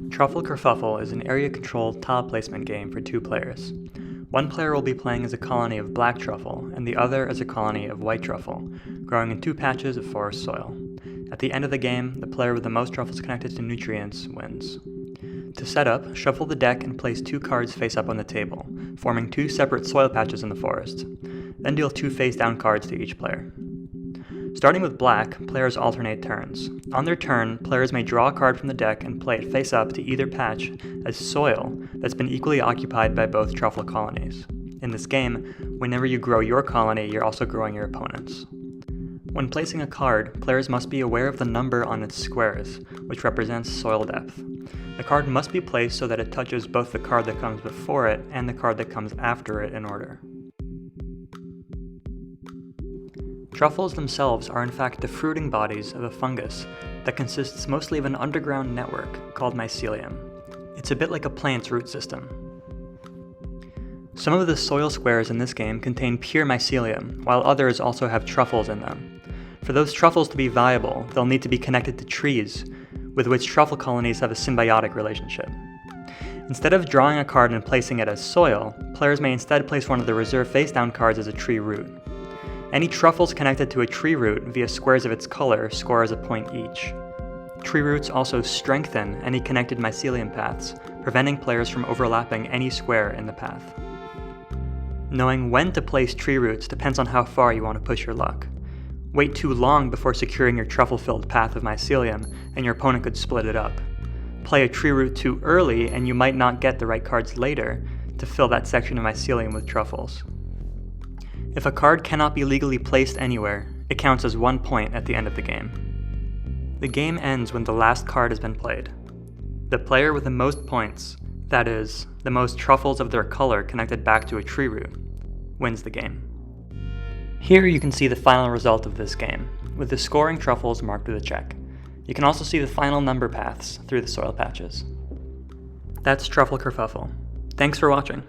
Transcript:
Truffle Kerfuffle is an area-controlled tile placement game for 2 players. One player will be playing as a colony of black truffle, and the other as a colony of white truffle, growing in 2 patches of forest soil. At the end of the game, the player with the most truffles connected to nutrients wins. To set up, shuffle the deck and place 2 cards face up on the table, forming 2 separate soil patches in the forest. Then deal 2 face-down cards to each player. Starting with black, players alternate turns. On their turn, players may draw a card from the deck and play it face up to either patch as soil that's been equally occupied by both truffle colonies. In this game, whenever you grow your colony, you're also growing your opponent's. When placing a card, players must be aware of the number on its squares, which represents soil depth. The card must be placed so that it touches both the card that comes before it and the card that comes after it in order. Truffles themselves are in fact the fruiting bodies of a fungus that consists mostly of an underground network called mycelium. It's a bit like a plant's root system. Some of the soil squares in this game contain pure mycelium, while others also have truffles in them. For those truffles to be viable, they'll need to be connected to trees, with which truffle colonies have a symbiotic relationship. Instead of drawing a card and placing it as soil, players may instead place one of the reserve face-down cards as a tree root. Any truffles connected to a tree root via squares of its color score as a point each. Tree roots also strengthen any connected mycelium paths, preventing players from overlapping any square in the path. Knowing when to place tree roots depends on how far you want to push your luck. Wait too long before securing your truffle-filled path of mycelium, and your opponent could split it up. Play a tree root too early, and you might not get the right cards later to fill that section of mycelium with truffles. If a card cannot be legally placed anywhere, it counts as 1 point at the end of the game. The game ends when the last card has been played. The player with the most points, that is, the most truffles of their color connected back to a tree root, wins the game. Here you can see the final result of this game, with the scoring truffles marked with a check. You can also see the final number paths through the soil patches. That's Truffle Kerfuffle. Thanks for watching.